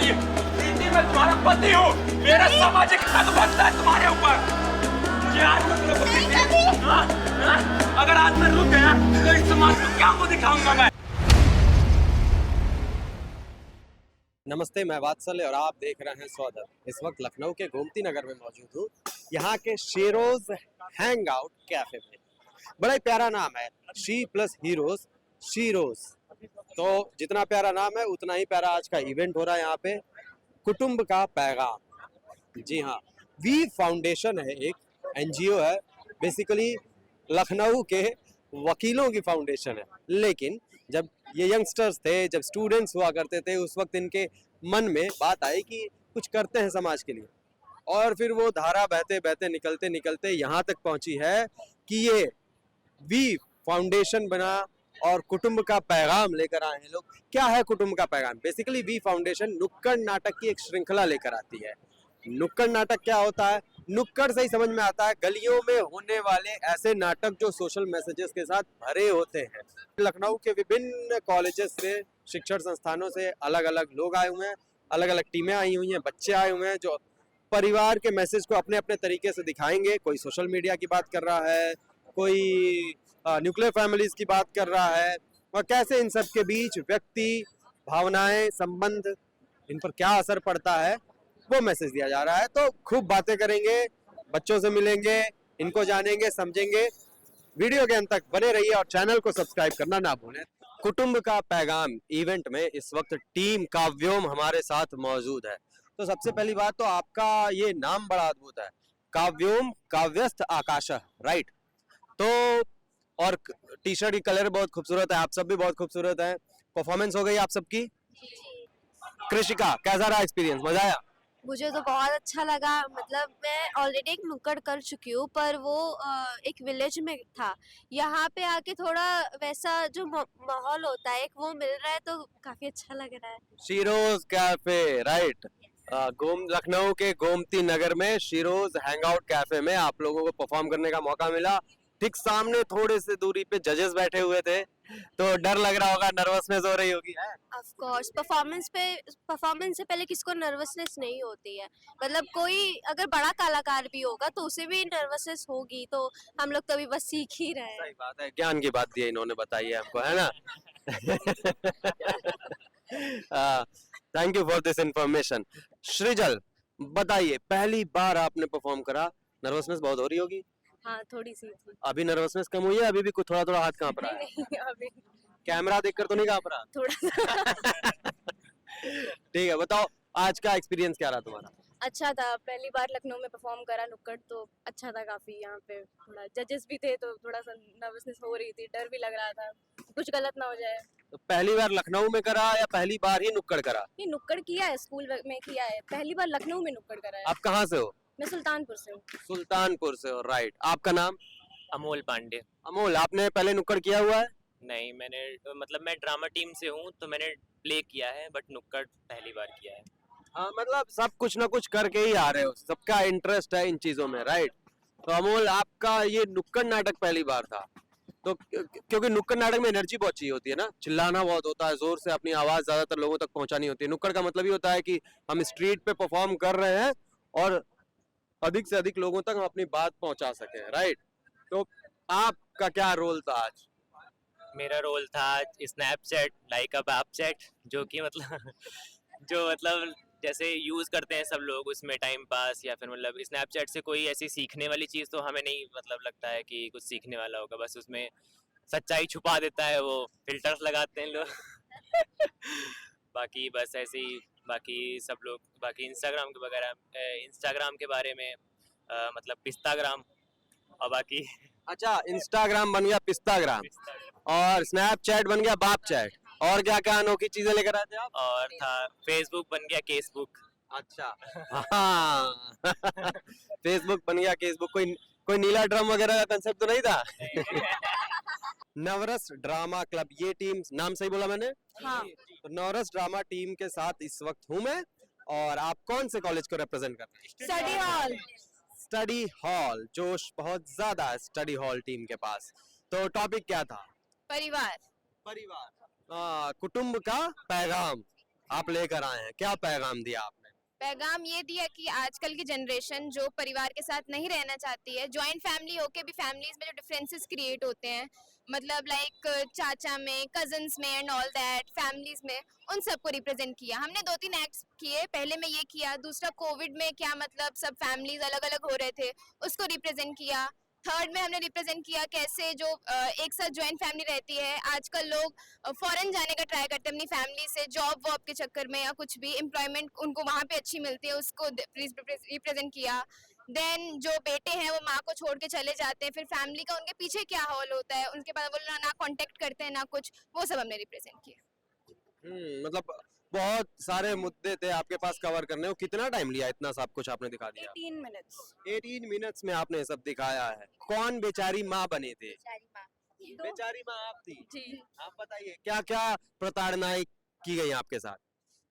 चाहिए। प्रीति मैं तुम्हारा पति हूँ, मेरा सामाजिक हक बनता है तुम्हारे ऊपर। ये आज तक लोगों को हाँ, हाँ, अगर आज मैं रुक गया तो इस समाज को क्या को दिखाऊंगा मैं। नमस्ते, मैं वात्सल्य और आप देख रहे हैं स्वागत। इस वक्त लखनऊ के गोमती नगर में मौजूद हूँ, यहाँ के शीरोज हैंग आउट कैफे में। बड़ा ही प्यारा नाम है, शी प्लस हीरोज शीरोज। तो जितना प्यारा नाम है उतना ही प्यारा आज का इवेंट हो रहा है यहाँ पे। कुटुंब का पैगाम, जी हाँ, वी फाउंडेशन है, एक एनजीओ है, बेसिकली लखनऊ के वकीलों की फाउंडेशन है। लेकिन जब ये यंगस्टर्स थे, जब स्टूडेंट्स हुआ करते थे, उस वक्त इनके मन में बात आई कि कुछ करते हैं समाज के लिए। और फिर वो धारा बहते बहते निकलते निकलते यहाँ तक पहुंची है कि ये वी फाउंडेशन बना और कुटुंब का पैगाम लेकर आए हैं लोग। क्या है कुटुंब का पैगाम? बेसिकली वी फाउंडेशन नुक्कड़ नाटक की एक श्रृंखला लेकर आती है। नुक्कड़ नाटक क्या होता है? नुक्कड़ से ही समझ में आता है, गलियों में होने वाले ऐसे नाटक जो सोशल मैसेजेस के साथ भरे होते हैं। लखनऊ के विभिन्न कॉलेजेस से, शिक्षण संस्थानों से अलग अलग लोग आए हुए हैं, अलग अलग टीमें आई हुई हैं, बच्चे आए हुए हैं जो परिवार के मैसेज को अपने अपने तरीके से दिखाएंगे। कोई सोशल मीडिया की बात कर रहा है, कोई न्यूक्लियर फैमिलीज की बात कर रहा है, और कैसे इन सब के बीच व्यक्ति, भावनाएं, संबंध, इन पर क्या असर पड़ता है, वो मैसेज दिया जा रहा है। तो खूब बातें करेंगे, बच्चों से मिलेंगे, इनको जानेंगे, समझेंगे। वीडियो के अंत तक बने रहिए और चैनल को सब्सक्राइब करना ना भूलें। कुटुंब का पैगाम इवेंट में इस वक्त टीम काव्योम हमारे साथ मौजूद है। तो सबसे पहली बात तो आपका ये नाम बड़ा अद्भुत है, काव्योम, काव्यस्थ आकाशः, राइट? तो और टी शर्ट की कलर बहुत खूबसूरत है, आप सब भी बहुत खूबसूरत है। परफॉर्मेंस हो गई आप सबकी। कृषिका, कैसा रहा एक्सपीरियंस? मजा आया? मुझे तो बहुत अच्छा लगा। मतलब मैं ऑलरेडी एक नुक्कड़ कर चुकी हूँ, पर वो एक विलेज में था। यहाँ पे आके थोड़ा वैसा जो माहौल होता है एक वो मिल रहा है, तो काफी अच्छा लग रहा है। Sheroes cafe, right? लखनऊ के गोमती नगर में शीरोज हैंगआउट कैफे में आप लोगों को परफॉर्म करने का मौका मिला। ठीक सामने थोड़े से दूरी पे जजेस बैठे हुए थे, तो डर लग रहा होगा, नर्वसनेस हो रही होगी। ऑफ कोर्स परफॉर्मेंस से पहले किसको नर्वसनेस नहीं होती है। मतलब कोई अगर बड़ा कलाकार भी होगा तो उसे भी नर्वसनेस होगी। तो हम लोग तो अभी बस सीख ही रहे हैं। सही बात है, ज्ञान की बात दी है इन्होंने, बताई है हमको, है ना? Thank you for this information. सृजल, बताइए, पहली बार आपने परफॉर्म करा, नर्वसनेस बहुत हो रही होगी? हाँ, थोड़ी सी थी। अभी नर्वसनेस कम हुई है? अभी भी कुछ थोड़ा थोड़ा हाथ कांप रहा है? नहीं, अभी कैमरा देखकर तो नहीं कांप रहा? थोड़ा ठीक है, बताओ आज का एक्सपीरियंस क्या रहा तुम्हारा? अच्छा था। पहली बार लखनऊ में परफॉर्म करा नुक्कड़, तो अच्छा था काफी। यहाँ पे थोड़ा जजेस भी थे तो थोड़ा सा नर्वसनेस हो रही थी, डर भी लग रहा था कुछ गलत ना हो जाए। तो पहली बार लखनऊ में करा या पहली बार ही नुक्कड़ करा? ये नुक्कड़ किया है, स्कूल में किया है। पहली बार लखनऊ में नुक्कड़ करा है। आप कहाँ से हो? मैं सुल्तानपुर से हूँ। सुल्तानपुर से हो, राइट। आपका नाम? अमोल पांडे। अमोल, आपने पहले नुक्कड़ किया हुआ है? नहीं, मैंने मतलब मैं ड्रामा टीम से हूँ, तो मैंने प्ले किया है, बट नुक्कड़ पहली बार किया है। हाँ, मतलब सब कुछ ना कुछ करके ही आ रहे हो, सबका इंटरेस्ट है इन चीजों में, राइट? तो अमोल, आपका ये नुक्कड़ नाटक पहली बार था, तो क्योंकि नुक्कड़ नाटक में एनर्जी बहुत चाहिए होती है ना, चिल्लाना बहुत होता है, जोर से अपनी आवाज ज्यादातर लोगों तक पहुंचानी होती है। नुक्कड़ का मतलब ये होता है कि हम स्ट्रीट पे परफॉर्म कर रहे हैं और अधिक से अधिक लोगों तक हम अपनी बात पहुंचा सके, राइट? तो आपका क्या रोल था आज? मेरा रोल था स्नैपचैट लाइक अ बापचैट, जो कि मतलब जो मतलब जैसे यूज करते हैं सब लोग उसमें टाइम पास, या फिर मतलब स्नैपचैट से कोई ऐसी सीखने वाली चीज तो हमें नहीं मतलब लगता है कि कुछ सीखने वाला होगा, बस उसमें सच्चाई छुपा देता है, वो फिल्टर्स लगाते हैं लोग। बाकी बस ऐसे ही, बाकी सब लोग बाकी इंस्टाग्राम के बारे में मतलब पिस्ताग्राम, और बाकी अच्छा, इंस्टाग्राम बन गया पिस्ताग्राम और स्नैपचैट बन गया बाप चैट, और क्या क्या अनोखी चीजें लेकर आते आप? और था फेसबुक बन गया केसबुक। अच्छा, हाँ। फेसबुक बन गया केसबुक। कोई कोई नीला ड्रम वगैरह का कंसेप्ट तो नहीं था? नवरस ड्रामा क्लब, ये टीम, नाम सही बोला मैंने? हाँ। तो नवरस ड्रामा टीम के साथ इस वक्त हूँ मैं। और आप कौन से कॉलेज को रिप्रेजेंट कर रहे हैं? Study hall. स्टडी हॉल, जोश बहुत ज्यादा है स्टडी हॉल टीम के पास। तो टॉपिक क्या था? परिवार। परिवार, कुटुंब का पैगाम। आप लेकर आए हैं, क्या पैगाम दिया आपने? पैगाम ये दिया कि आजकल की जनरेशन जो परिवार के साथ नहीं रहना चाहती है, जॉइंट फैमिली होके भी फैमिलीज में जो डिफरेंसेस क्रिएट होते हैं, मतलब लाइक चाचा में, कजन्स में एंड ऑल दैट, फैमिलीज में, उन सबको रिप्रेजेंट किया। हमने 2-3 एक्ट्स किए, पहले में ये किया, दूसरा कोविड में क्या मतलब सब फैमिलीज अलग अलग हो रहे थे, उसको रिप्रेजेंट किया। थर्ड में हमने रिप्रेजेंट किया कैसे जो एक साथ जॉइंट फैमिली रहती है, आजकल लोग फॉरेन जाने का ट्राई करते हैं अपनी फैमिली से जॉब वॉब के चक्कर में या कुछ भी, एम्प्लॉयमेंट उनको वहाँ पे अच्छी मिलती है, उसको रिप्रेजेंट किया। देन जो बेटे हैं वो माँ को छोड़ के चले जाते हैं, फिर फैमिली का उनके पीछे क्या हॉल होता है, उनके पास वो ना कांटेक्ट करते हैं ना कुछ, वो सब हमने रिप्रेजेंट किया। मतलब बहुत सारे मुद्दे थे आपके पास कवर करने को। कितना टाइम लिया इतना सब कुछ आपने दिखा दिया? 18 मिनट्स। 18 मिनट्स में आपने सब दिखाया है। कौन बेचारी माँ बने थे? बेचारी माँ आप थी? जी। आप बताइए क्या क्या प्रताड़नाएं की गई आपके साथ?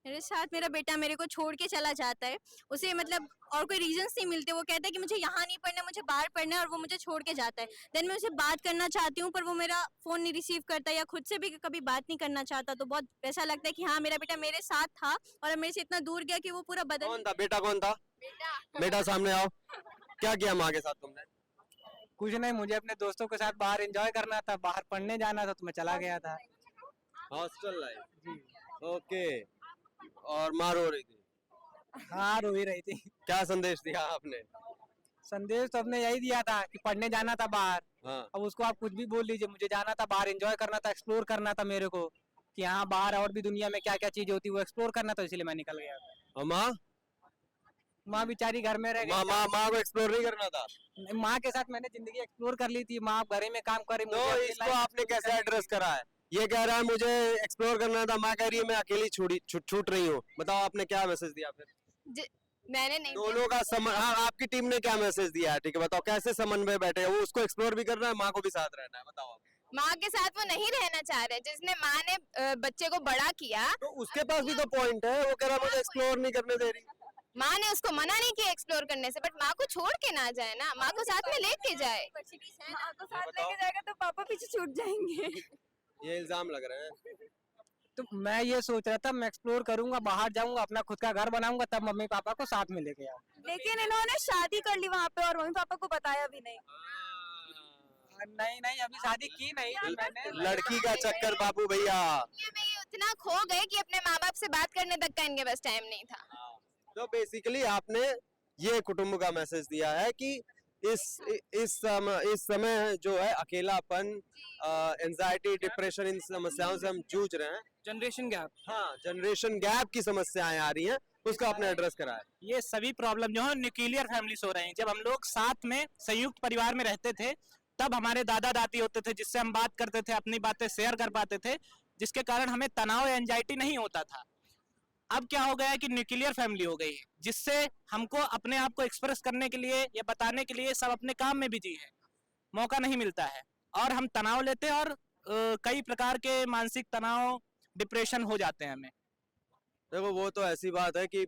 मेरे साथ मेरा बेटा मेरे को छोड़ के चला जाता है, उसे मतलब और कोई रीजंस नहीं मिलते, वो कहता है कि मुझे यहाँ नहीं पढ़ना, मुझे बाहर पढ़ना है, और वो मुझे छोड़ के जाता है। देन मैं उसे बात करना चाहती हूँ पर वो मेरा फोन नहीं रिसीव करता या खुद से भी कभी बात नहीं करना चाहता, तो बहुत ऐसा लगता है कि हाँ मेरा बेटा मेरे साथ था और अब मेरे से इतना दूर गया कि वो पूरा बदल। कौन था बेटा? कौन था बेटा? सामने आओ। क्या किया माँ के साथ तुमने? कुछ नहीं, मुझे अपने दोस्तों के साथ बाहर एंजॉय करना था, बाहर पढ़ने जाना था, तो मैं चला गया था। Hostel life. ओके। और माँ रो रही थी? हाँ, रो ही रही थी। क्या संदेश दिया आपने? संदेश तो हमने यही दिया था कि पढ़ने जाना था बाहर। हाँ। अब उसको आप कुछ भी बोल लीजिए, मुझे जाना था बाहर, एंजॉय करना था, एक्सप्लोर करना था मेरे को, कि हाँ बाहर और भी दुनिया में क्या क्या चीज होती है वो एक्सप्लोर करना था, इसलिए मैं निकल गया। और माँ? माँ बेचारी घर में रह माँ गई। माँ माँ को एक्सप्लोर नहीं करना था? माँ के साथ मैंने जिंदगी एक्सप्लोर कर ली थी, माँ घर में काम कर रही, तो मुझे अपनी इसको life आपने explore कैसे करनी एड्रेस थी। करा है? ये कह रहा है मुझे एक्सप्लोर करना था, माँ कह रही है मैं अकेली छूट रही हूँ। बताओ आपने क्या मैसेज दिया फिर? मैंने नहीं दोनों का हाँ, आपकी टीम ने क्या मैसेज दिया है? ठीक है, बताओ कैसे समन्वय बैठे? वो उसको एक्सप्लोर भी करना है, माँ को भी साथ रहना है। बताओ आप। माँ के साथ वो नहीं रहना चाह रहे, जिसने माँ ने बच्चे को बड़ा किया, तो उसके पास भी तो पॉइंट है, वो कह रहा है मुझे एक्सप्लोर नहीं करने दे रही। माँ ने उसको मना नहीं किया एक्सप्लोर करने से, बट माँ को छोड़ के ना जाए ना, माँ को साथ में लेके जाए। माँ को साथ लेके जाएगा तो पापा पीछे छूट जाएंगे। ये इल्जाम लग रहे हैं। तो मैं ये सोच रहा था मैं एक्सप्लोर करूंगा, बाहर जाऊंगा, अपना खुद का घर बनाऊंगा, तब मम्मी पापा को साथ में लेके आऊँ। लेकिन इन्होंने शादी कर ली वहाँ पे और मम्मी पापा को बताया भी नहीं। नहीं नहीं, अभी शादी की नहीं मैंने। लड़की का चक्कर बाबू भैया। ये में ये उतना खो गए कि अपने माँ बाप से बात करने तक का इनके पास टाइम नहीं था। तो बेसिकली आपने ये कुटुंब का मैसेज दिया है कि इस समय जो है अकेलापन, एंजाइटी, डिप्रेशन, इन समस्याओं से हम जूझ रहे हैं। जनरेशन गैप, हाँ, जनरेशन गैप की समस्याएं आ रही हैं, उसको आपने एड्रेस करा है। ये सभी प्रॉब्लम जो है न्यूक्लियर फैमिलीज हो रहे हैं। जब हम लोग साथ में संयुक्त परिवार में रहते थे तब हमारे दादा दादी होते थे जिससे हम बात करते थे, अपनी बातें शेयर कर पाते थे, जिसके कारण हमें तनाव या एंजाइटी नहीं होता था। अब क्या हो गया है कि न्यूक्लियर फैमिली हो गई है, जिससे हमको अपने आप को एक्सप्रेस करने के लिए या बताने के लिए सब अपने काम में बिजी है, मौका नहीं मिलता है और हम तनाव लेते हैं और कई प्रकार के मानसिक तनाव, डिप्रेशन हो जाते हैं हमें। देखो वो तो ऐसी बात है कि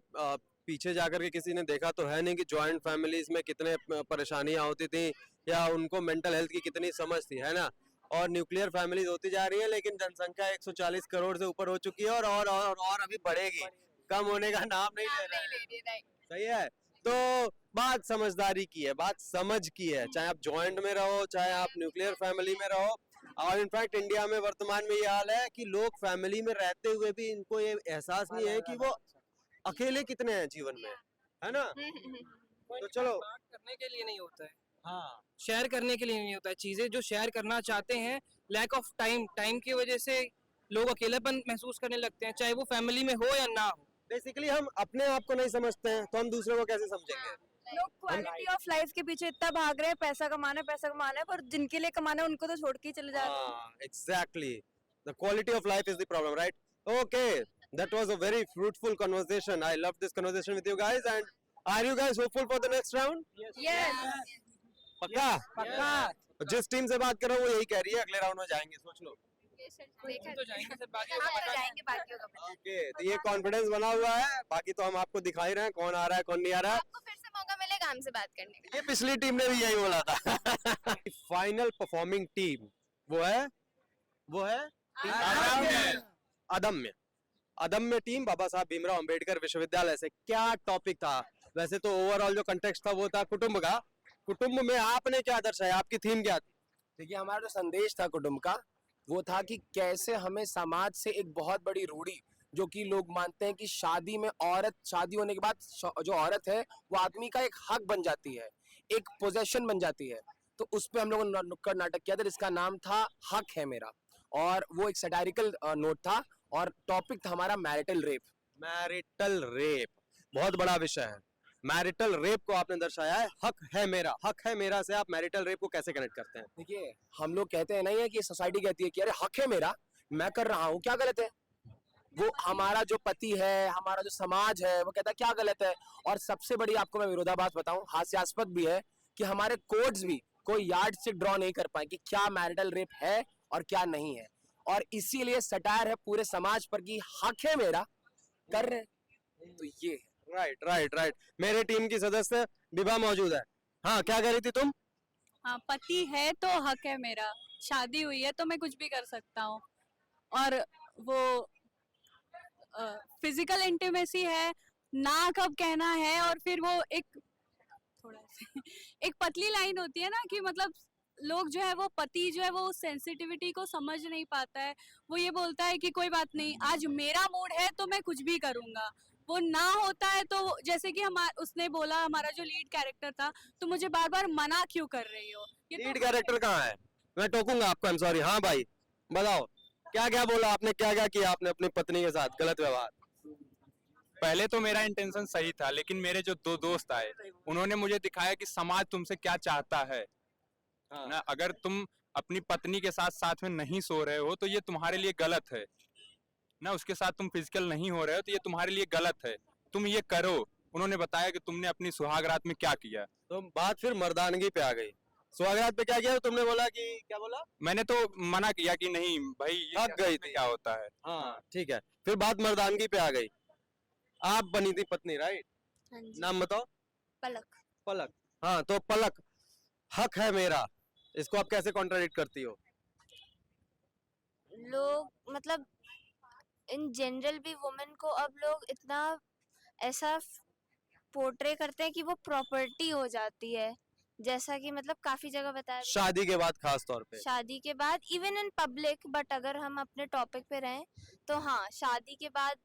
पीछे जाकर के किसी ने देखा तो है नहीं कि जॉइंट फैमिलीज में कितने परेशानियां होती थी या उनको मेंटल हेल्थ की कितनी समझ थी, है ना। और न्यूक्लियर फैमिलीज होती जा रही है, लेकिन जनसंख्या 140 करोड़ से ऊपर हो चुकी है और अभी बढ़ेगी, कम होने का नाम नहीं ले रहा है। सही है। तो बात समझदारी की है, बात समझ की है, चाहे आप जॉइंट में रहो, चाहे आप न्यूक्लियर फैमिली में रहो। और इनफैक्ट इंडिया में वर्तमान में ये हाल है कि लोग फैमिली में रहते हुए भी इनको ये एहसास नहीं है कि वो अकेले कितने हैं जीवन में, है ना। तो चलो, बात करने के लिए नहीं होता है, हाँ, शेयर करने के लिए नहीं होता है। चीजें जो शेयर करना चाहते हैं, लैक ऑफ टाइम की वजह से लोग अकेलापन महसूस करने लगते हैं, चाहे वो फैमिली में हो या ना हो। बेसिकली हम अपने आप को नहीं समझते हैं तो हम दूसरे को कैसे समझेंगे। लोग क्वालिटी ऑफ लाइफ के पीछे इतना भाग रहे हैं, पैसा कमाना है, पर जिनके लिए कमाना है उनको तो छोड़ के ही चले जा रहे हैं। Exactly. The quality of life is the problem, right? Okay, that was a very fruitful conversation. I loved this conversation with you guys. And are you guys hopeful for the next round? Yes. पक्का? पक्का। जिस team से बात कर रहा हूँ वो यही कह रही है अगले राउंड में जाएंगे, सोच लो। तो जाएंगे सर, बाकी जाएंगे बाकियों का। ओके, तो ये कॉन्फिडेंस बना हुआ है, बाकी तो हम आपको दिखा ही रहे हैं कौन आ रहा है कौन नहीं आ रहा है। आपको फिर से मौका मिलेगा हमसे बात करने का। ये पिछली टीम ने भी यही बोला था। फाइनल परफॉर्मिंग टीम वो है अदम्य। अदम्य। अदम्य टीम बाबा साहब भीमराव अंबेडकर विश्वविद्यालय से। क्या टॉपिक था? वैसे तो ओवरऑल जो कंटेक्स्ट था वो था कुटुंब का। कुटुंब में आपने क्या दर्शाया, आपकी थीम क्या थी? देखिए, हमारा जो संदेश था कुटुंब का वो था कि कैसे हमें समाज से एक बहुत बड़ी रूढ़ी, जो कि लोग मानते हैं कि शादी में औरत, शादी होने के बाद जो औरत है वो आदमी का एक हक बन जाती है, एक पोजेशन बन जाती है। तो उस पे हम लोगों ने नुक्कड़ नाटक किया था जिसका नाम था हक है मेरा, और वो एक सैटारिकल नोट था, और टॉपिक था हमारा मैरिटल रेप। मैरिटल रेप बहुत बड़ा विषय है। मैरिटल रेप को आपने दर्शाया है। हक है मेरा, हक है मेरा से आप मैरिटल रेप को कैसे कनेक्ट करते हैं? देखिए, हम लोग कहते हैं नहीं है कि सोसाइटी कहती है कि अरे हक है मेरा, मैं कर रहा हूँ, क्या गलत है? वो हमारा जो पति है, हमारा जो समाज है, वो कहता है क्या गलत है? और सबसे बड़ी आपको मैं विरोधाभास बताऊं, हास्यास्पद भी है कि हमारे कोड्स भी कोई यार्ड से ड्रॉ नहीं कर पाए कि क्या मैरिटल रेप है और क्या नहीं है। और इसीलिए सटायर है पूरे समाज पर कि हक है मेरा, कर रहे हैं। तो ये राइट राइट राइट। मेरे टीम की सदस्य विभा मौजूद है। हाँ, क्या कह रही थी तुम? हाँ, पति है तो हक है मेरा, शादी हुई है तो मैं कुछ भी कर सकता हूँ। और वो फिजिकल इंटीमेसी है, ना कब कहना है, और फिर वो एक थोड़ा एक पतली लाइन होती है ना कि मतलब लोग जो है वो पति जो है वो सेंसिटिविटी को समझ नहीं पाता है। वो ये बोलता है कि कोई बात नहीं, आज मेरा मूड है तो मैं कुछ भी करूंगा। वो ना होता है तो जैसे कि उसने बोला हमारा जो लीड कैरेक्टर था, तो मुझे बार बार मना क्यों कर रही हो? लीड कैरेक्टर कहाँ है? मैं टोकूंगा आपको, आई एम सॉरी। हाँ भाई बताओ, क्या क्या बोला आपने, क्या क्या किया आपने अपनी पत्नी के साथ गलत व्यवहार? पहले तो मेरा इंटेंशन सही था, लेकिन मेरे जो दो दोस्त आए उन्होंने मुझे दिखाया कि समाज तुमसे क्या चाहता है ना। अगर तुम अपनी पत्नी के साथ साथ में नहीं सो रहे हो तो ये तुम्हारे लिए गलत है ना, उसके साथ तुम फिजिकल नहीं हो रहे हो तो ये तुम्हारे लिए गलत है, तुम ये करो। उन्होंने बताया कि तुमने अपनी सुहागरात में क्या किया। तो बात फिर मर्दानगी पे आ गई। सुहागरात पे क्या किया? तुमने बोला कि क्या बोला? मैंने तो मना किया कि नहीं भाई, ये थक गई थी। क्या होता है। हाँ ठीक है, फिर बात मर्दानगी पे आ गई। आप बनी थी पत्नी, राइट? हाँ जी। नाम बताओ। पलक। पलक। हाँ तो पलक, हक है मेरा, इसको आप कैसे कॉन्ट्राडिक्ट करती हो? लोग मतलब इन जनरल भी वुमेन को अब लोग इतना ऐसा पोर्ट्रे करते हैं कि वो प्रॉपर्टी हो जाती है, जैसा कि मतलब काफी जगह बताया शादी के बाद खास तौर पे। शादी के बाद इवन इन पब्लिक। बट अगर हम अपने टॉपिक पे रहें तो हाँ, शादी के बाद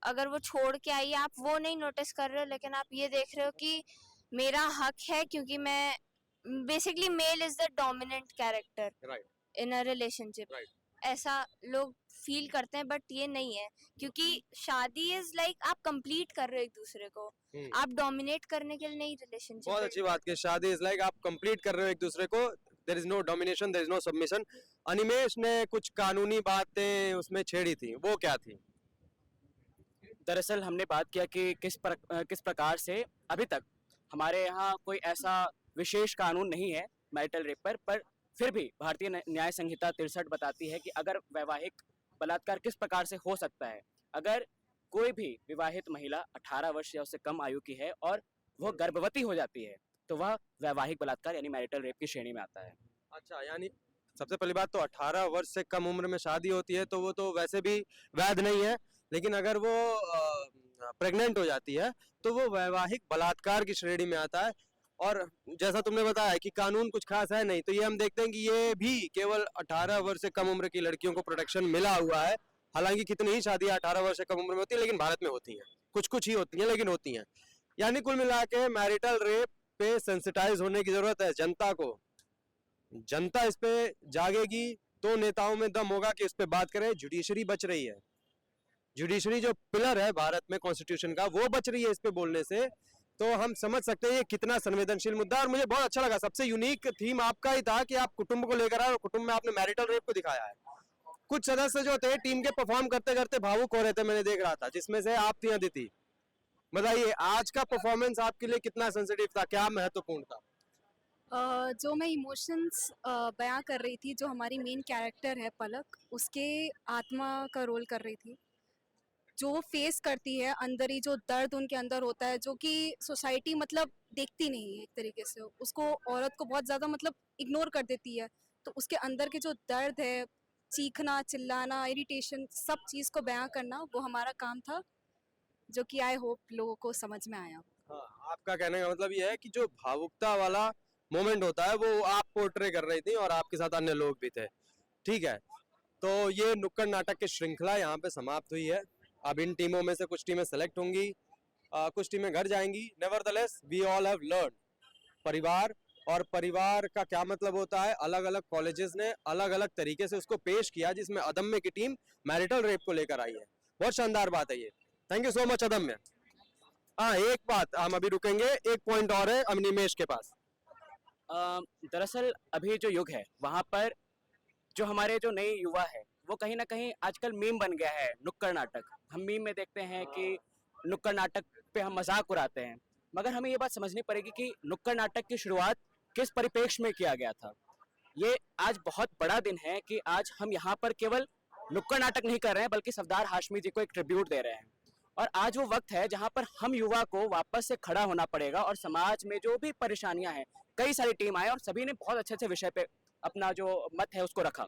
अगर वो छोड़ के आई, आप वो नहीं नोटिस कर रहे हो, लेकिन आप ये देख रहे हो कि मेरा हक है क्योंकि मैं basically mail is the dominant character in a relationship. ऐसा लोग फील करते हैं, बट ये नहीं है, क्योंकि शादी इज लाइक आप कंप्लीट कर रहे हो एक दूसरे को, आप डोमिनेट करने के लिए नहीं रिलेशनशिप। बहुत अच्छी बात की, शादी इज लाइक आप कंप्लीट कर रहे हो एक दूसरे को, there is no domination, there is no submission. Animesh ने कुछ कानूनी बातें उसमें छेड़ी थी, वो क्या थी? दरअसल हमने बात किया कि किस प्रकार से अभी तक हमारे यहाँ कोई ऐसा विशेष कानून नहीं है मैरिटल रेप पर फिर भी भारतीय न्याय संहिता 63 बताती है कि अगर वैवाहिक बलात्कार किस प्रकार से हो सकता है। अगर कोई भी विवाहित महिला 18 वर्ष या उससे कम आयु की है और वह गर्भवती हो जाती है तो वह वैवाहिक बलात्कार यानी मैरिटल रेप की श्रेणी में आता है। अच्छा, यानी सबसे पहली बात तो 18 वर्ष से कम उम्र में शादी होती है तो वो तो वैसे भी वैध नहीं है, लेकिन अगर वो प्रेग्नेंट हो जाती है तो वो वैवाहिक बलात्कार की श्रेणी में आता है। और जैसा तुमने बताया कि कानून कुछ खास है नहीं, तो ये हम देखते हैं कि ये भी केवल 18 वर्ष से कम उम्र की लड़कियों को प्रोटेक्शन मिला हुआ है। हालांकि कितनी ही शादियां 18 वर्ष से कम उम्र में होती है, लेकिन भारत में होती हैं, कुछ कुछ ही होती हैं लेकिन होती हैं। यानी कुल मिला के मैरिटल रेप पे सेंसिटाइज होने की जरूरत है जनता को। जनता इस पे जागेगी तो नेताओं में दम होगा कि इस पे बात करें। जुडिशरी बच रही है, जुडिशरी जो पिलर है भारत में कॉन्स्टिट्यूशन का, वो बच रही है इस पे बोलने से, तो हम समझ सकते हैं ये कितना संवेदनशील मुद्दा है। और मुझे बहुत अच्छा लगा, सबसे यूनिक थीम आपका ही था कि आप कुटुंब को लेकर आए और कुटुंब में आपने मैरिटल रेप को दिखाया है। कुछ सदस्य जो थे टीम के परफॉर्म करते करते भावुक हो रहे थे, मैंने देख रहा था, जिसमें से आप थी अदिति। बताइए आज का परफॉर्मेंस आपके लिए कितना सेंसिटिव था, क्या महत्वपूर्ण था? जो मैं इमोशंस बयां कर रही थी, जो हमारी मेन कैरेक्टर है पलक, उसके आत्मा का रोल कर रही थी, जो फेस करती है अंदर ही जो दर्द उनके अंदर होता है, जो कि सोसाइटी मतलब देखती नहीं है एक तरीके से, उसको औरत को बहुत ज़्यादा मतलब इग्नोर कर देती है। तो उसके अंदर के जो दर्द है, चीखना, चिल्लाना, इरिटेशन, सब चीज़ को बयां करना, वो हमारा काम था, जो कि आई होप लोगों को समझ में आया। हाँ, आपका कहने का मतलब ये है कि जो भावुकता वाला मोमेंट होता है वो आप पोर्ट्रे कर रही थी और आपके साथ अन्य लोग भी थे। ठीक है, तो ये नुक्कड़ नाटक की श्रृंखला यहाँ पे समाप्त हुई है। अब इन टीमों में से कुछ टीमें सेलेक्ट होंगी, कुछ टीमें घर जाएंगी। Nevertheless we all have learn परिवार, और परिवार का क्या मतलब होता है, अलग अलग कॉलेजेस ने अलग अलग तरीके से उसको पेश किया, जिसमें अदम्य की टीम मैरिटल रेप को लेकर आई है। बहुत शानदार बात है ये। थैंक यू सो मच अदम्य। हाँ, एक बात हम अभी रुकेंगे, एक पॉइंट और है अनिमेश के पास। दरअसल अभी जो युग है वहाँ पर जो हमारे जो नए युवा है वो कहीं ना कहीं आजकल मीम बन गया है नुक्कड़ नाटक। हम मीम में देखते हैं कि नुक्कड़ नाटक पे हम मजाक उड़ाते हैं, मगर हमें ये बात समझनी पड़ेगी कि नुक्कड़ नाटक की शुरुआत किस परिप्रेक्ष्य में किया गया था। ये आज बहुत बड़ा दिन है कि आज हम यहाँ पर केवल नुक्कड़ नाटक नहीं कर रहे हैं बल्कि सरदार हाशमी जी को एक ट्रिब्यूट दे रहे हैं। और आज वो वक्त है जहाँ पर हम युवा को वापस से खड़ा होना पड़ेगा और समाज में जो भी परेशानियां हैं, कई सारी टीम आए और सभी ने बहुत अच्छे अच्छे विषय पे अपना जो मत है उसको रखा।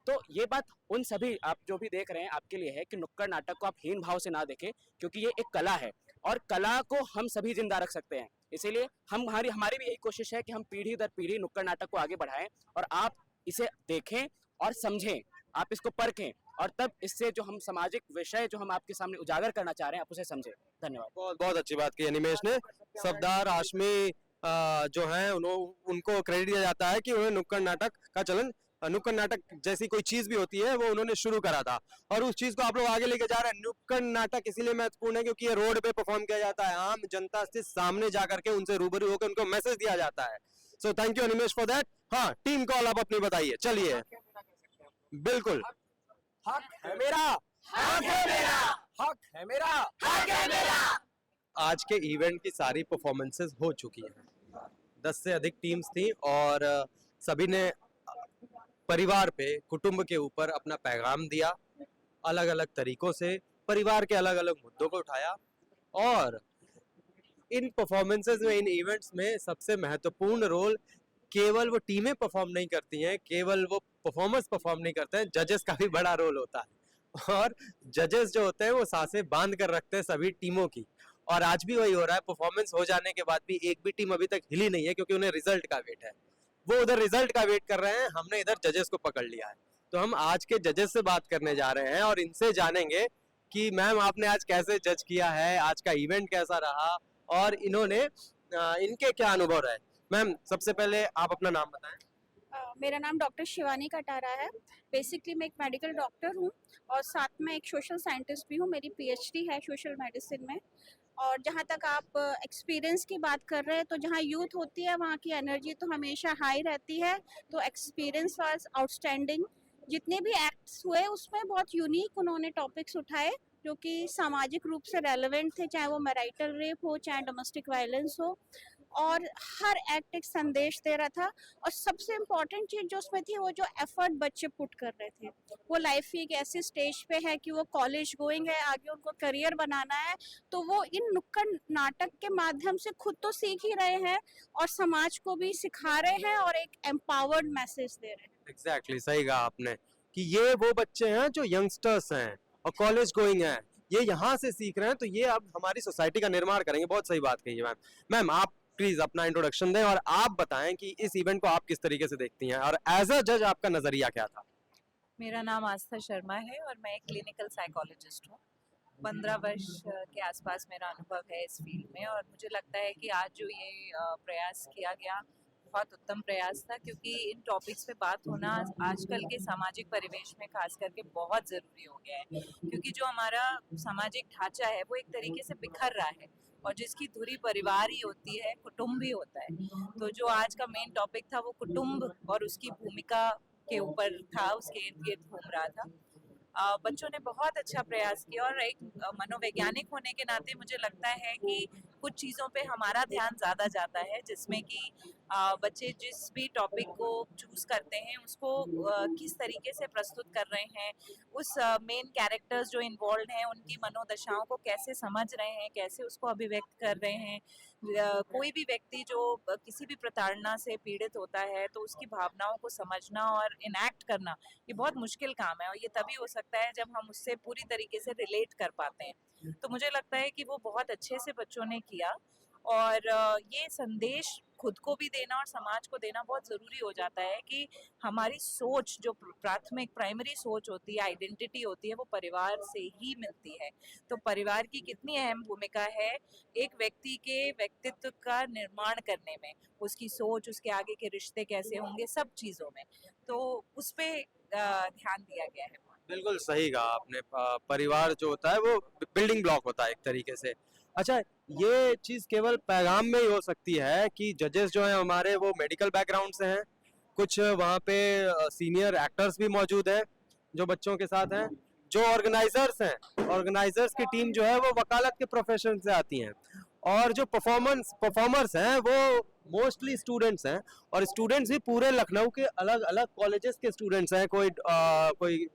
तो ये बात उन सभी आप जो भी देख रहे हैं आपके लिए है कि नुक्कड़ नाटक को आप हीन भाव से ना देखें, क्योंकि ये एक कला है और कला को हम सभी जिंदा रख सकते हैं। इसीलिए हमारी भी यही कोशिश है कि हम पीढ़ी दर पीढ़ी नुक्कड़ नाटक को आगे बढ़ाएं और आप इसे देखें और समझें, आप इसको परखें और तब इससे जो हम सामाजिक विषय जो हम आपके सामने उजागर करना चाह रहे हैं आप उसे समझें। धन्यवाद। बहुत बहुत अच्छी बात की अनिमेश ने। सरदार हाशमी जो है उनको क्रेडिट दिया जाता है कि उन्होंने नुक्कड़ नाटक का चलन, नुक्कड़ नाटक जैसी कोई चीज भी होती है वो उन्होंने शुरू करा था और उस चीज को आप लोग आगे लेके जा रहे हैं। नुक्कड़ नाटक इसीलिए महत्वपूर्ण है क्योंकि ये रोड पे परफॉर्म किया जाता है, आम जनता से सामने जा करके उनसे रूबरू होकर उनको मैसेज दिया जाता है। So thank you Animesh for that. हाँ, टीम कॉल आप अपनी बताइए। चलिए, बिल्कुल। हक है मेरा, हक है मेरा, हक है मेरा, हक है मेरा। आज के इवेंट की सारी परफॉर्मेंसेस हो चुकी हैं। 10 से अधिक टीम्स थी और सभी ने परिवार पे, कुटुंब के ऊपर अपना पैगाम दिया, अलग अलग तरीकों से परिवार के अलग अलग मुद्दों को उठाया। और इन परफॉर्मेंसेस में, इन इवेंट्स में सबसे महत्वपूर्ण रोल केवल वो टीमें परफॉर्म नहीं करती हैं, केवल वो परफॉर्मर्स परफॉर्म नहीं करते हैं, जजेस का भी बड़ा रोल होता है। और जजेस जो होते हैं वो सांसें बांध कर रखते हैं सभी टीमों की। और आज भी वही हो रहा है, परफॉर्मेंस हो जाने के बाद भी एक भी टीम अभी तक हिली नहीं है क्योंकि उन्हें रिजल्ट का वेट है। वो उधर रिजल्ट का वेट कर रहे हैं, हमने इधर जजेस को पकड़ लिया है। तो हम आज के जजेस से बात करने जा रहे हैं और इनसे जानेंगे कि मैम आपने आज कैसे जज किया है, आज का इवेंट कैसा रहा और इन्होंने इनके क्या अनुभव रहे। मैम, सबसे पहले आप अपना नाम बताएं। मेरा नाम डॉक्टर शिवानी कटारा है। बेसिकली मैं एक मेडिकल डॉक्टर हूँ और साथ में एक सोशल साइंटिस्ट भी हूँ। मेरी पीएचडी है सोशल मेडिसिन में। और जहाँ तक आप एक्सपीरियंस की बात कर रहे हैं, तो जहाँ यूथ होती है वहाँ की एनर्जी तो हमेशा हाई रहती है। तो एक्सपीरियंस वाज आउटस्टैंडिंग। जितने भी एक्ट्स हुए उसमें बहुत यूनिक उन्होंने टॉपिक्स उठाए जो कि सामाजिक रूप से रेलेवेंट थे, चाहे वो मैरिटल रेप हो, चाहे डोमेस्टिक वायलेंस हो। और हर एक्ट एक संदेश दे रहा था। और सबसे इम्पोर्टेंट चीज़ जो उसमें थी, वो जो एफर्ट बच्चे पुट कर रहे थे। वो लाइफ की एक ऐसी स्टेज पे है कि वो कॉलेज गोइंग है, आगे उनको करियर बनाना है, तो वो इन नुक्कड़ नाटक के माध्यम से खुद तो सीख ही रहे हैं और समाज को भी सिखा रहे हैं और एक एम्पावर्ड मैसेज दे रहे हैं। एग्जैक्टली, सही कहा आपने कि ये वो बच्चे हैं जो यंगस्टर्स हैं और कॉलेज गोइंग हैं, ये यहाँ से सीख रहे हैं, तो ये अब हमारी सोसाइटी का निर्माण करेंगे। बहुत सही बात कही है मैम। मैम, आप प्लीज अपना इंट्रोडक्शन दें और आप बताएं कि इस इवेंट को आप किस तरीके से देखती हैं और एज अ जज आपका नजरिया क्या था। मेरा नाम आस्था शर्मा है और मैं एक क्लिनिकल साइकोलॉजिस्ट हूँ। 15 वर्ष के आसपास मेरा अनुभव है इस फील्ड में और मुझे लगता है कि आज जो ये प्रयास किया गया बहुत उत्तम प्रयास था, क्योंकि इन टॉपिक्स पे बात होना आजकल के सामाजिक परिवेश में खास करके बहुत ज़रूरी हो गया है। क्योंकि जो हमारा सामाजिक ढांचा है वो एक तरीके से बिखर रहा है और जिसकी धुरी परिवार ही होती है, कुटुंब ही होता है। तो जो आज का मेन टॉपिक था वो कुटुंब और उसकी भूमिका के ऊपर था, उसके इर्द गिर्द घूम रहा था। बच्चों ने बहुत अच्छा प्रयास किया और एक मनोवैज्ञानिक होने के नाते मुझे लगता है कि कुछ चीज़ों पे हमारा ध्यान ज़्यादा जाता है, जिसमें कि बच्चे जिस भी टॉपिक को चूज़ करते हैं उसको किस तरीके से प्रस्तुत कर रहे हैं, उस मेन कैरेक्टर्स जो इन्वॉल्व हैं उनकी मनोदशाओं को कैसे समझ रहे हैं, कैसे उसको अभिव्यक्त कर रहे हैं। कोई भी व्यक्ति जो किसी भी प्रताड़ना से पीड़ित होता है तो उसकी भावनाओं को समझना और इनैक्ट करना ये बहुत मुश्किल काम है, और ये तभी हो सकता है जब हम उससे पूरी तरीके से रिलेट कर पाते हैं। तो मुझे लगता है कि वो बहुत अच्छे से बच्चों ने किया, और ये संदेश खुद को भी देना और समाज को देना बहुत ज़रूरी हो जाता है कि हमारी सोच जो प्राथमिक प्राइमरी सोच होती है, आइडेंटिटी होती है, वो परिवार से ही मिलती है। तो परिवार की कितनी अहम भूमिका है एक व्यक्ति के व्यक्तित्व का निर्माण करने में, उसकी सोच, उसके आगे के रिश्ते कैसे होंगे, सब चीज़ों में। तो उस पे ध्यान दिया गया है। बिल्कुल सही कहा आपने। परिवार जो होता है वो बिल्डिंग ब्लॉक होता है एक तरीके से। अच्छा, ये चीज़ केवल पैगाम में ही हो सकती है कि जजेस जो हैं हमारे वो मेडिकल बैकग्राउंड से हैं, कुछ वहाँ पे सीनियर एक्टर्स भी मौजूद हैं जो बच्चों के साथ हैं, जो ऑर्गेनाइजर्स हैं, ऑर्गेनाइजर्स की टीम जो है वो वकालत के प्रोफेशन से आती हैं, और जो परफॉर्मर्स हैं वो मोस्टली स्टूडेंट्स हैं, और स्टूडेंट्स भी पूरे लखनऊ के अलग अलग कॉलेजेस के स्टूडेंट्स हैं। कोई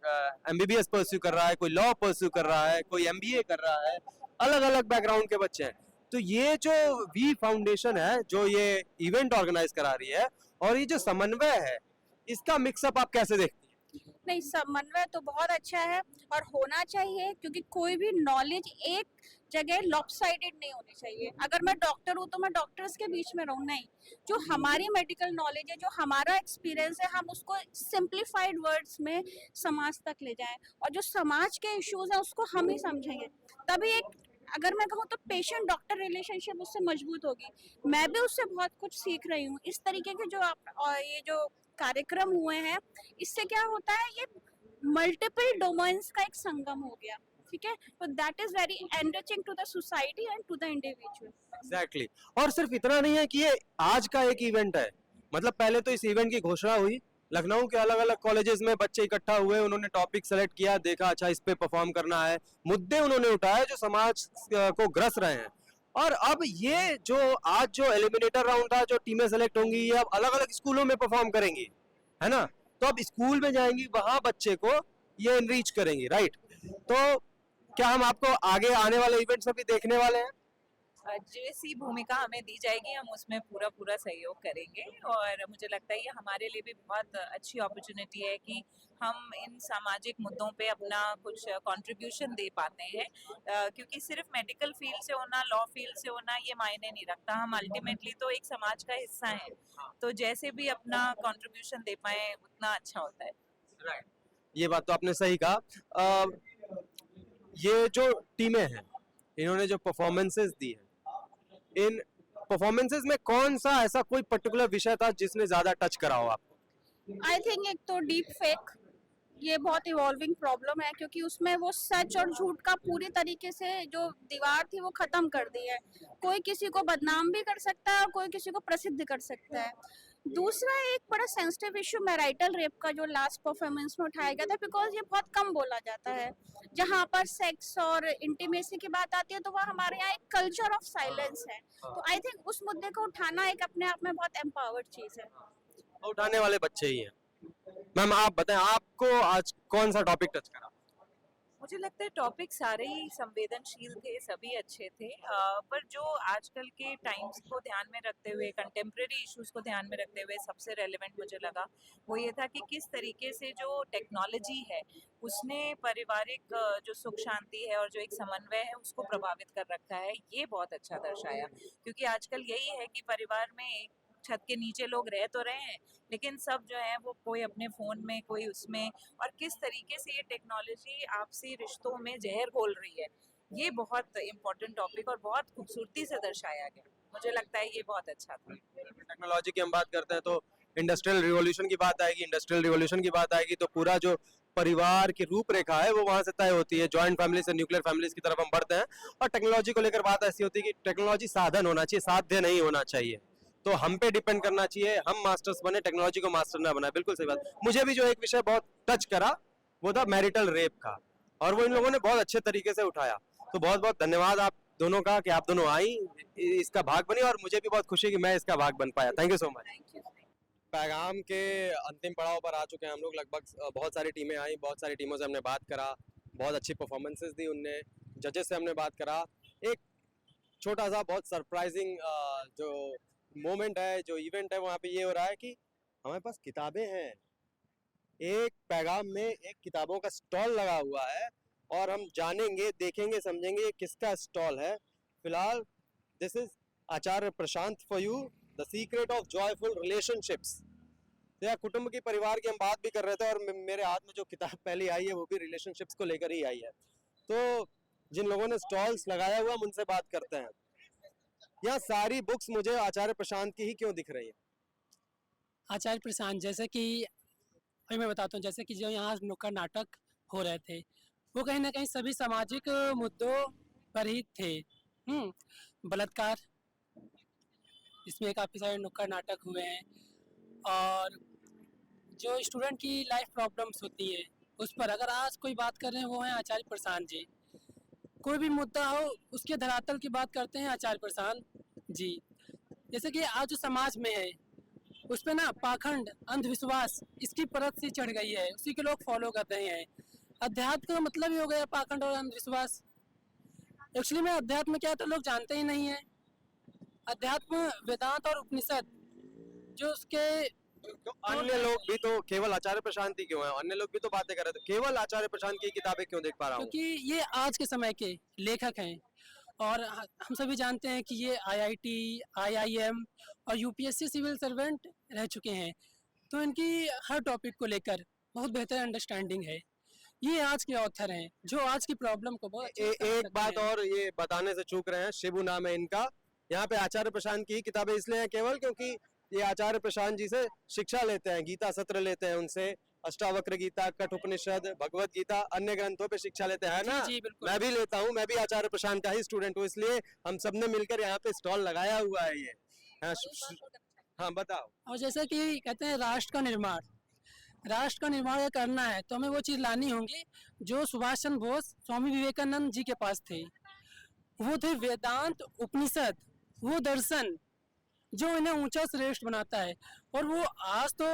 MBBS परस्यू कर रहा है, कोई लॉ परस्यू कर रहा है, कोई MBA कर रहा है, अलग अलग बैकग्राउंड के बच्चे हैं। तो ये जो वी फाउंडेशन है जो ये इवेंट ऑर्गेनाइज करा रही है, और ये जो समन्वय है, इसका मिक्सअप आप कैसे देखती हैं? नहीं, समन्वय तो बहुत अच्छा है और होना चाहिए, क्योंकि कोई भी नॉलेज एक जगह लॉपसाइडेड नहीं होनी चाहिए। अगर मैं डॉक्टर हूँ तो मैं डॉक्टर्स के बीच में रहूँ, नहीं, जो हमारी मेडिकल नॉलेज है, जो हमारा एक्सपीरियंस है, हम उसको सिंप्लीफाइड वर्ड्स में समाज तक ले जाएं, और जो समाज के इश्यूज हैं उसको हम ही समझेंगे, तभी एक, अगर मैं कहूँ तो पेशेंट डॉक्टर रिलेशनशिप उससे मजबूत होगी। मैं भी उससे बहुत कुछ सीख रही हूँ। इस तरीके के जो ये जो कार्यक्रम हुए हैं, इससे क्या होता है, ये मल्टीपल डोमेन्स का एक संगम हो गया, ठीक है। तो that is very enriching to the society and to the individual. Exactly. और सिर्फ इतना नहीं है कि ये आज का एक इवेंट है, मतलब पहले तो इस इवेंट की घोषणा हुई, लखनऊ के अलग अलग कॉलेजेस में बच्चे इकट्ठा हुए, उन्होंने टॉपिक सेलेक्ट किया, देखा अच्छा इस पे परफॉर्म करना है, मुद्दे उन्होंने उठाए जो समाज को ग्रस रहे हैं, और अब ये जो आज जो एलिमिनेटर राउंड था, जो टीमें सेलेक्ट होंगी, ये अब अलग अलग स्कूलों में परफॉर्म करेंगी, है ना। तो अब स्कूल में जाएंगी, वहां बच्चे को ये एनरीच करेंगी, राइट। तो क्या हम आपको आगे आने वाले इवेंट्स में भी देखने वाले हैं? जैसी भूमिका हमें दी जाएगी हम उसमें पूरा सहयोग करेंगे, और मुझे लगता है ये हमारे लिए भी बहुत अच्छी अपॉर्चुनिटी है कि हम इन सामाजिक मुद्दों पे अपना कुछ कंट्रीब्यूशन दे पाते हैं, क्योंकि सिर्फ मेडिकल फील्ड से होना, लॉ फील्ड से होना, ये मायने नहीं रखता। हम अल्टीमेटली तो एक समाज का हिस्सा हैं, तो जैसे भी अपना कंट्रीब्यूशन दे पाए उतना अच्छा होता है। राइट, ये बात तो आपने सही कहा। ये जो टीमें हैं, इन्होंने जो परफॉर्मेंसेस दी है, इन परफॉर्मेंसेस में कौन सा ऐसा कोई पर्टिकुलर विषय था जिसने ज्यादा टच करा हो आपको? आई थिंक एक तो डीप फेक, ये बहुत इवॉल्विंग प्रॉब्लम है, क्योंकि उसमें वो सच और झूठ का पूरी तरीके से जो दीवार थी वो खत्म कर दी है। कोई किसी को बदनाम भी कर सकता है और कोई किसी को प्रसिद्ध कर सकता है। दूसरा एक बड़ा सेंसिटिव इशू मैरिटल रेप का जो लास्ट परफॉर्मेंस में उठाया गया था, बिकॉज ये बहुत कम बोला जाता है। जहाँ पर सेक्स और इंटीमेसी की बात आती है तो वह हमारे यहाँ एक कल्चर ऑफ साइलेंस है। तो आई थिंक उस मुद्दे को उठाना एक अपने आप में बहुत एम्पावर्ड चीज है। उठाने वाले बच्चे ही हैं। मैम आप बताएं, आपको आज कौन सा टॉपिक टच करा? मुझे लगता है टॉपिक सारे ही संवेदनशील थे, सभी अच्छे थे, पर जो आजकल के टाइम्स को ध्यान में रखते हुए, कंटेम्प्रेरी इश्यूज को ध्यान में रखते हुए सबसे रेलेवेंट मुझे लगा वो ये था कि किस तरीके से जो टेक्नोलॉजी है उसने पारिवारिक जो सुख शांति है और जो एक समन्वय है उसको प्रभावित कर रखा है। ये बहुत अच्छा दर्शाया, क्योंकि आजकल यही है कि परिवार में एक छत के नीचे लोग रह तो रहे हैं, लेकिन सब जो है वो कोई अपने फोन में, कोई उसमें, और किस तरीके से ये टेक्नोलॉजी आपसी रिश्तों में जहर घोल रही है, ये बहुत इम्पोर्टेंट टॉपिक और बहुत खूबसूरती से दर्शाया गया। मुझे लगता है ये बहुत अच्छा था। टेक्नोलॉजी की हम बात करते हैं तो इंडस्ट्रियल रिवॉल्यूशन की बात आएगी, इंडस्ट्रियल रिवॉल्यूशन की बात आएगी तो पूरा जो परिवार की रूपरेखा है वो वहाँ से तय होती है। जॉइंट फैमिली से न्यूक्लियर फैमिलीज की तरफ हम बढ़ते हैं, और टेक्नोलॉजी को लेकर बात ऐसी होती है कि टेक्नोलॉजी साधन होना चाहिए, साध्य नहीं होना चाहिए। तो हम पे डिपेंड करना चाहिए, हम मास्टर्स बने, टेक्नोलॉजी को मास्टर ना बनाए। बिल्कुल सही बात। मुझे भी जो एक विषय बहुत टच करा वो था मैरिटल रेप का, और वो इन लोगों ने बहुत अच्छे तरीके से उठाया। तो बहुत बहुत धन्यवाद आप दोनों का कि आप दोनों आई, इसका भाग बनी, और मुझे भी बहुत खुशी कि मैं इसका भाग बन पाया। Thank you so much. पैगाम के अंतिम पड़ाव पर आ चुके हैं हम लोग। लगभग बहुत सारी टीमें आई, बहुत सारी टीमों से हमने बात करा, बहुत अच्छी परफॉर्मेंसेस दी उनने, जजेस से हमने बात करा। एक छोटा सा बहुत सरप्राइजिंग जो मोमेंट है, जो इवेंट है, वहाँ पे ये हो रहा है कि हमारे पास किताबें हैं। एक पैगाम में एक किताबों का स्टॉल लगा हुआ है और हम जानेंगे, देखेंगे, समझेंगे ये किसका स्टॉल है। फिलहाल this is Acharya Prashant for you, the secret of joyful relationships. तो यार कुटुंब की, परिवार की हम बात भी कर रहे थे और मेरे हाथ में जो किताब पहली आई है वो भी रिलेशनशिप्स को लेकर ही आई है। तो जिन लोगों ने स्टॉल्स लगाया हुआ, हम उनसे बात करते हैं। यहाँ सारी बुक्स मुझे आचार्य प्रशांत की ही क्यों दिख रही है? आचार्य प्रशांत, जैसे कि अभी मैं बताता हूँ, जैसे कि जो यहाँ नुक्कड़ नाटक हो रहे थे वो कहीं ना कहीं सभी सामाजिक मुद्दों पर ही थे। बलात्कार, इसमें काफ़ी सारे नुक्कड़ नाटक हुए हैं, और जो स्टूडेंट की लाइफ प्रॉब्लम्स होती है उस पर अगर आज कोई बात कर रहे हैं वो हैं आचार्य प्रशांत जी। कोई भी मुद्दा हो उसके धरातल की बात करते हैं आचार्य प्रशांत जी। जैसे कि आज जो समाज में है उस पर ना पाखंड, अंधविश्वास इसकी परत सी चढ़ गई है, उसी के लोग फॉलो कर रहे हैं। अध्यात्म का मतलब ही हो गया पाखंड और अंधविश्वास। एक्चुअली में अध्यात्म क्या है तो लोग जानते ही नहीं है। अध्यात्म वेदांत और उपनिषद जो उसके अन्य लोग भी तो केवल आचार्य प्रशांत ही क्यों है? अन्य लोग भी तो बातें कर रहे थे, केवल आचार्य प्रशांत की किताबें क्यों देख पा रहा हूँ? क्योंकि ये आज के समय के लेखक हैं और हम सभी जानते हैं कि ये IIT, IIM और UPSC सिविल सर्वेंट रह चुके हैं, तो इनकी हर टॉपिक को लेकर बहुत बेहतर अंडरस्टैंडिंग है। ये आज के ऑथर हैं जो आज की प्रॉब्लम को बहुत एक बात और ये बताने से चूक रहे हैं, शिबू नाम है इनका। यहाँ पे आचार्य प्रशांत की किताबें इसलिए हैं केवल क्योंकि ये आचार्य प्रशांत जी से शिक्षा लेते हैं, गीता सत्र लेते हैं उनसे, अष्टावक्र गीता, कठोपनिषद, भगवत गीता, अन्य ग्रंथों पे शिक्षा लेते हैं ना। जी, बिल्कुल। मैं भी लेता हूँ, मैं भी आचार्य प्रशांत का ही स्टूडेंट हूँ, इसलिए हम सबने मिलकर यहाँ पे स्टॉल लगाया हुआ है ये। हाँ बताओ। और जैसे कि कहते हैं राष्ट्र का निर्माण अगर करना है तो हमें वो चीज़ लानी होंगी जो सुभाष चंद्र बोस, स्वामी विवेकानंद जी के पास थे। वो थे वेदांत, उपनिषद, वो दर्शन जो इन्हें ऊंचा श्रेष्ठ बनाता है। और वो आज तो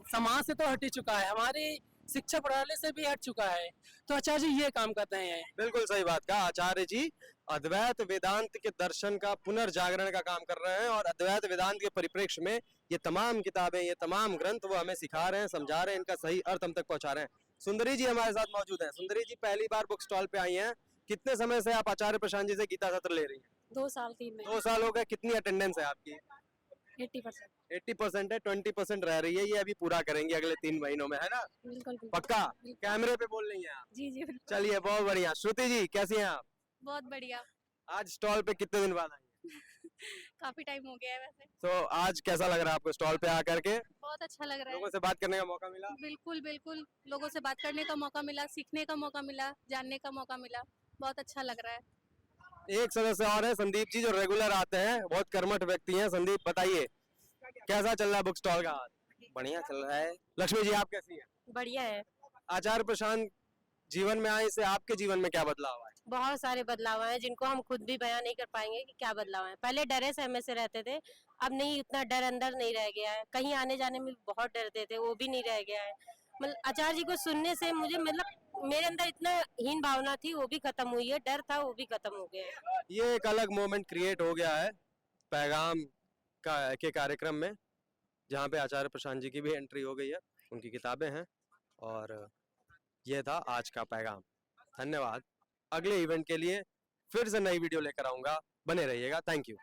समाज से तो हट ही चुका है, हमारी शिक्षा प्रणाली से भी हट चुका है। तो आचार्य जी ये काम कर रहे हैं। बिल्कुल सही बात कहा। आचार्य जी अद्वैत वेदांत के दर्शन का पुनर्जागरण का काम कर रहे हैं और अद्वैत वेदांत के परिप्रेक्ष्य में ये तमाम किताबें, ये तमाम ग्रंथ वो हमें सिखा रहे हैं, समझा रहे हैं, इनका सही अर्थ हम तक पहुंचा रहे हैं। सुंदरी जी हमारे साथ मौजूद हैं। सुंदरी जी पहली बार बुक स्टॉल पे आई हैं। कितने समय से आप आचार्य प्रशांत जी से गीता सत्र ले रही हैं? 2 साल 3 महीने। 2 साल हो गए। कितनी अटेंडेंस है आपकी? 80%। 80% है, 20% रह रही है, ये अभी पूरा करेंगे अगले 3 महीनों में, है ना? बिल्कुल पक्का? कैमरे पे बोल रही हैं आप? जी बिल्कुल। चलिए बहुत बढ़िया। श्रुति जी कैसी हैं आप? बहुत बढ़िया। आज स्टॉल पे कितने दिन बाद आई? काफी टाइम हो गया है वैसे। तो आज कैसा लग रहा है आपको स्टॉल पे आकर के? बहुत अच्छा लग रहा है। लोगों से बात करने का मौका मिला? बिल्कुल बिल्कुल, लोगों से बात करने का मौका मिला, सीखने का मौका मिला, जानने का मौका मिला। बहुत अच्छा लग रहा है। एक सदस्य और है, संदीप जी, जो रेगुलर आते हैं, बहुत कर्मठ व्यक्ति हैं। संदीप बताइए कैसा चल रहा है बुक स्टॉल का आज? बढ़िया चल रहा है। लक्ष्मी जी आप कैसी हैं? बढ़िया है। आचार्य प्रशांत जीवन में आए से आपके जीवन में क्या बदलाव आए? बहुत सारे बदलाव हैं जिनको हम खुद भी बयान नहीं कर पाएंगे कि क्या बदलाव है। पहले डरे सहमे से रहते थे, अब नहीं, उतना डर अंदर नहीं रह गया है। कहीं आने जाने में बहुत डरते थे, वो भी नहीं रह गया है। मतलब आचार्य जी को सुनने से मुझे, मतलब मेरे अंदर इतना हीन भावना थी वो भी खत्म हुई है, डर था वो भी खत्म हो गया है। ये एक अलग मोमेंट क्रिएट हो गया है पैगाम के कार्यक्रम में, जहाँ पे आचार्य प्रशांत जी की भी एंट्री हो गई है, उनकी किताबें हैं, और ये था आज का पैगाम। धन्यवाद। अगले इवेंट के लिए फिर से नई वीडियो लेकर आऊंगा, बने रहिएगा। Thank you.